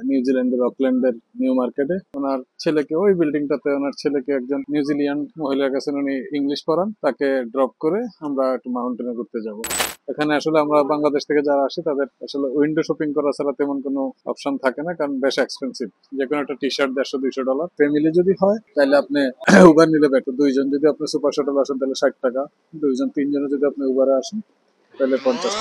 নিউজিল্যান্ডের অকল্যান্ডের নিউ মার্কেটে। ওনার ছেলেকে ওই বিল্ডিংটাতে ওনার ছেলেকে একজন নিউজিল্যান্ড মহিলার কাছে উনি ইংলিশ পড়ান, তাকে ড্রপ করে আমরা একটু মাউন্টেনে ঘুরতে যাব। এখানে আসলে আমরা বাংলাদেশ থেকে যারা আসি তাদের আসলে উইন্ডো শপিং করা ছাড়া তেমন কোনো অপশন থাকে না, কারণ বেশ এক্সপেন্সিভ। যে কোনো একটা টি শার্ট $150-200। ফ্যামিলি যদি হয় তাহলে আপনি উবার নিলে বেটার। দুইজন যদি আপনি সুপার শাটল আসেন তাহলে $60, দুইজন তিনজনে যদি আপনি উবারে আসেন তাহলে $50।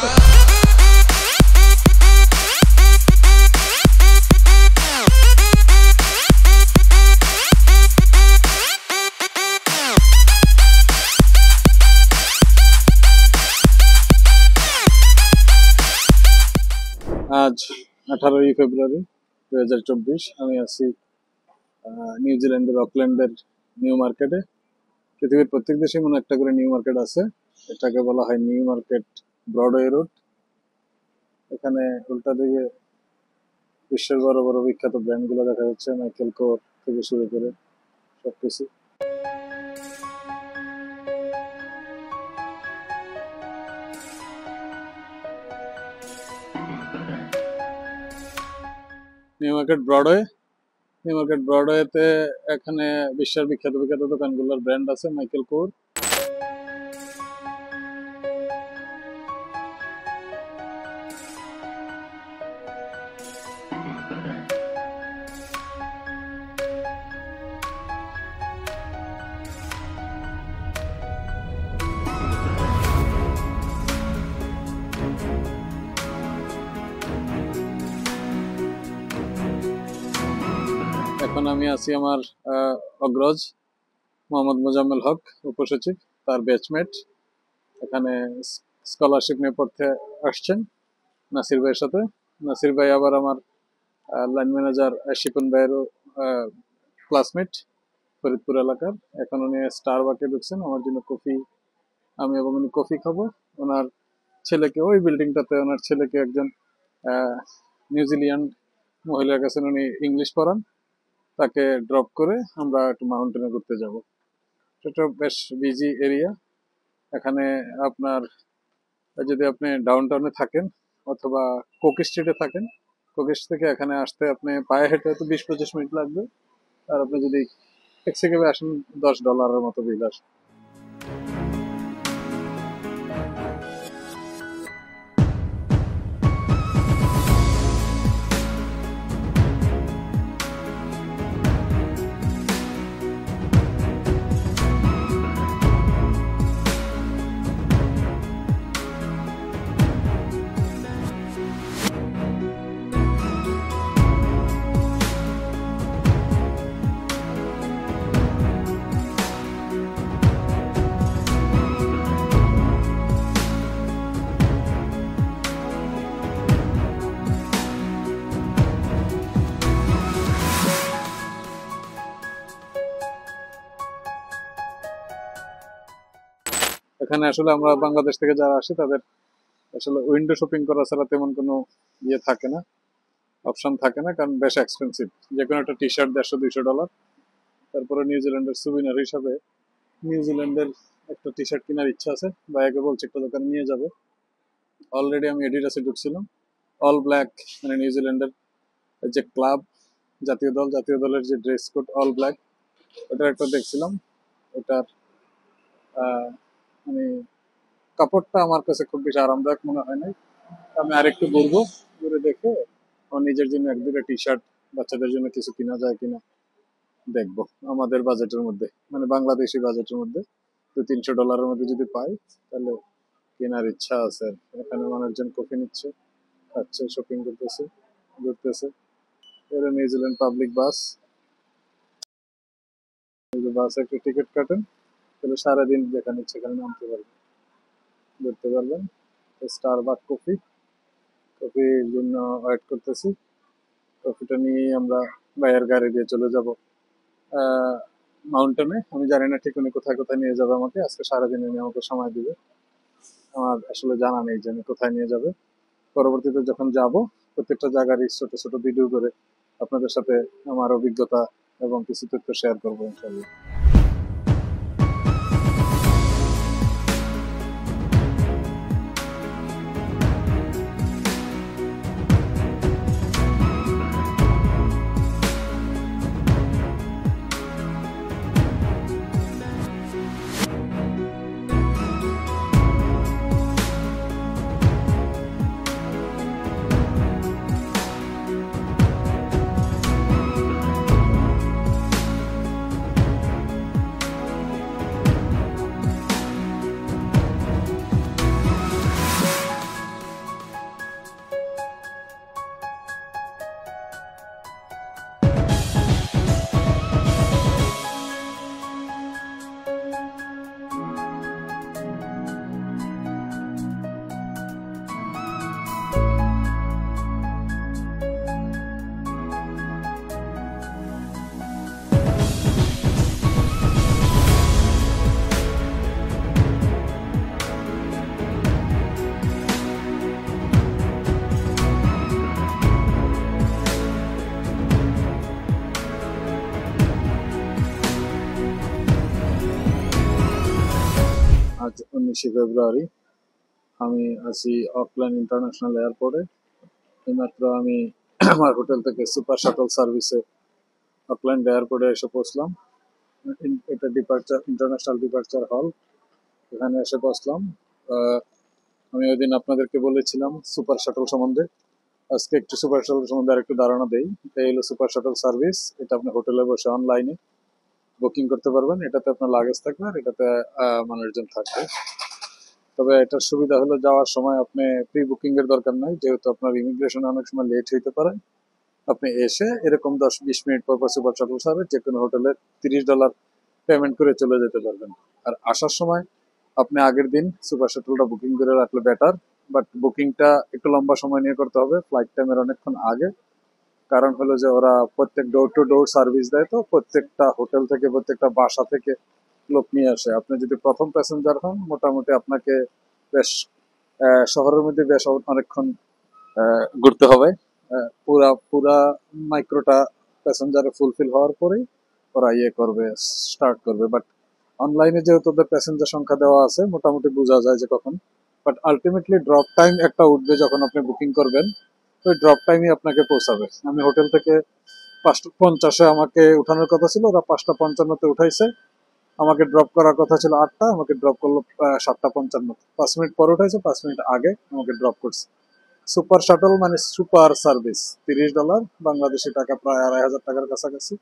আজ 18ই ফেব্রুয়ারি 2024। আমি আছি নিউজিল্যান্ডের অকল্যান্ডের নিউ মার্কেটে। পৃথিবীর প্রত্যেক দেশে মনে একটা করে নিউ মার্কেট আছে। এটাকে বলা হয় নিউ মার্কেট ব্রডওয়ে রোড। এখানে উল্টা দিকে বিশ্বের বড় বড় বিখ্যাত ব্র্যান্ড গুলো দেখা যাচ্ছে, মাইকেল কোর থেকে শুরু করে সবকিছু। নিউ মার্কেট ব্রডওয়েতে এখানে বিশ্বের বিখ্যাত বিখ্যাত দোকানগুলোর ব্র্যান্ড আছে, মাইকেল কোর, এখন আমি আছি আমার অগ্রজ মোহাম্মদ মোজাম্মেল হক, উপসচিব, তার ব্যাচমেট। এখানে স্কলারশিপ নিয়ে পড়তে আসছেন নাসির ভাইয়ের সাথে। নাসির ভাই আবার আমার লাইন ম্যানেজার শিপন ভাইয়েরও ক্লাসমেট ফরিদপুর এলাকার। এখন উনি স্টারবাকে ঢুকছেন আমার জন্য কফি, আমি এবং উনি কফি খাবো। ওনার ছেলেকে ওই বিল্ডিংটাতে ওনার ছেলেকে একজন নিউজিল্যান্ড মহিলার কাছে উনি ইংলিশ পড়ান, তাকে ড্রপ করে আমরা একটু মাউন্টেনে ঘুরতে যাব। সেটা বেশ বিজি এরিয়া। এখানে আপনার যদি আপনি ডাউন টাউনে থাকেন অথবা কোক স্ট্রিটে থাকেন, কোক স্ট্রিট থেকে এখানে আসতে আপনি পায়ে হেঁটে হয়তো 20-25 মিনিট লাগবে। আর আপনি যদি ট্যাক্সি ক্যাবে আসেন $10 মতো বিল আসে। এখানে আসলে আমরা বাংলাদেশ থেকে যারা আসি তাদের আসলে উইন্ডো শপিং করা ছাড়া তেমন কোনো থাকে না, অপশন থাকে না, কারণ বেশ এক্সপেন্সিভ। যে কোনো একটা টি শার্ট $100-200। তারপরে নিউজিল্যান্ডের সুবিনার হিসাবে নিউজিল্যান্ডের একটা টি শার্ট কেনার ইচ্ছা আছে, ভাইয়াকে বলছে একটা দোকানে নিয়ে যাবে। অলরেডি আমি এডিডাসে ঢুকছিলাম। অল ব্ল্যাক মানে নিউজিল্যান্ডের যে ক্লাব, জাতীয় দলের যে ড্রেস কোড অল ব্ল্যাক, ওটার একটা দেখছিলাম। ওটার মানে কাপড়টা আমার কাছে খুব বেশি আরামদায়ক মনে হয় নাই। আমি আরেকটু ঘুরবো, ঘুরে দেখে আমার নিজের জন্য 1-2টা টি শার্ট, বাচ্চাদের জন্য কিছু কিনা যায় কিনা দেখবো। আমাদের বাজেটের মধ্যে মানে বাংলাদেশি বাজেটের মধ্যে $200-300 মধ্যে যদি পাই তাহলে কেনার ইচ্ছা আছে। এখানে মানুষজন কফি নিচ্ছে, খাচ্ছে, শপিং করতেছে, ঘুরতেছে। এটা নিউজিল্যান্ড পাবলিক বাস। বাসে একটা টিকিট কাটেন, তাহলে সারাদিন যেখানে ইচ্ছে সেখানে নামতে পারবেন, ঘুরতে পারবেন। স্টারবাক কফির জন্য ওয়েট করতেছি। কফিটা নিয়ে আমরা ভাইয়ের গাড়ি দিয়ে চলে যাব মাউন্টেনে। আমি জানি না ঠিক উনি কোথায় কোথায় নিয়ে যাবে আমাকে। আজকে সারাদিন উনি আমাকে সময় দিবে, আমার আসলে জানা নেই যে উনি কোথায় নিয়ে যাবে। পরবর্তীতে যখন যাব প্রত্যেকটা জায়গার ছোট ছোট ভিডিও করে আপনাদের সাথে আমার অভিজ্ঞতা এবং কিছু তথ্য শেয়ার করবো ইনশাআল্লাহ। আজ 19শে ফেব্রুয়ারি। আমি আছি অকল্যান্ড ইন্টারন্যাশনাল এয়ারপোর্টে। এইমাত্র আমি আমার হোটেল থেকে সুপার শাটল সার্ভিসে অকল্যান্ড এয়ারপোর্টে এসে পৌঁছলাম। এটা ইন্টারন্যাশনাল ডিপার্চার হল, এখানে এসে বসলাম। আহ, আমি ওই দিন আপনাদেরকে বলেছিলাম সুপার শাটল সম্বন্ধে। আজকে একটু সুপার শাটল সম্বন্ধে আর একটু ধারণা দেই। এটা হলো সুপার শাটল সার্ভিস। এটা আপনি হোটেলে বসে অনলাইনে বুকিং করতে পারবেন। এটাতে আপনার লাগেজ থাকবে আর এটাতে মানুষজন থাকবে। তবে এটার সুবিধা হলো যাওয়ার সময় আপনি প্রি বুকিং এর দরকার নাই, যেহেতু আপনার ইমিগ্রেশন অনেক সময় লেট হইতে পারে। আপনি এসে এরকম 10-20 মিনিট পর পর সুপার শাটল সার্ভিস যে কোনো হোটেলে $30 পেমেন্ট করে চলে যেতে পারবেন। আর আসার সময় আপনি আগের দিন সুপার শাটলটা বুকিং করে রাখলে বেটার। বাট বুকিংটা একটু লম্বা সময় নিয়ে করতে হবে, ফ্লাইট টাইমের অনেকক্ষণ আগে। কারণ হলো যে ওরা প্রত্যেক ডোর টু ডোর সার্ভিস দেয়, তো প্রত্যেকটা হোটেল থেকে প্রত্যেকটা বাসা থেকে লোক নিয়ে আসে। আপনি যদি প্রথম প্যাসেঞ্জার হন, মোটামুটি আপনাকে বেশ শহরের মধ্যে বেশ অনেকক্ষণ ঘুরতে হবে। পুরা পুরা মাইক্রোটা প্যাসেঞ্জারে ফুলফিল হওয়ার পরেই ওরা করবে, স্টার্ট করবে। বাট অনলাইনে যেহেতু ওদের প্যাসেঞ্জার সংখ্যা দেওয়া আছে, মোটামুটি বোঝা যায় যে কখন। বাট আলটিমেটলি ড্রপ টাইম একটা উঠবে যখন আপনি বুকিং করবেন, ওই ড্রপ টাইমই আপনাকে পৌঁছাবে। আমি হোটেল থেকে 5:50-এ আমাকে উঠানোর কথা ছিল, ওরা 5:55-তে উঠাইছে। আমাকে ড্রপ করার কথা ছিল 8টা, আমাকে ড্রপ করলো 7:55। 5 মিনিট পরে উঠাইছে, 5 মিনিট আগে আমাকে ড্রপ করছে। সুপার শাটল মানে সুপার সার্ভিস। $30, বাংলাদেশি টাকা প্রায় 2,500 টাকার কাছাকাছি।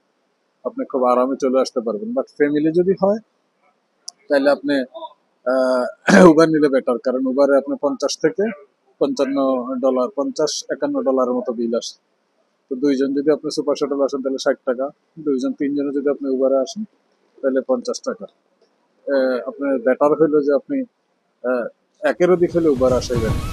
আপনি খুব আরামে চলে আসতে পারবেন। বাট ফ্যামিলি যদি হয় তাহলে আপনি উবার নিলে বেটার, কারণ উবারে আপনি 50 থেকে $55, 50-51 ডলারের মতো বিল আসে। তো দুইজন যদি আপনি সুপার শাটল আসেন তাহলে 60 টাকা, দুইজন তিনজনে যদি আপনি উবারে আসেন তাহলে 50 টাকা। আপনার বেটার হইলো যে আপনি একের অধিক হলে উবার আসাই বেটার।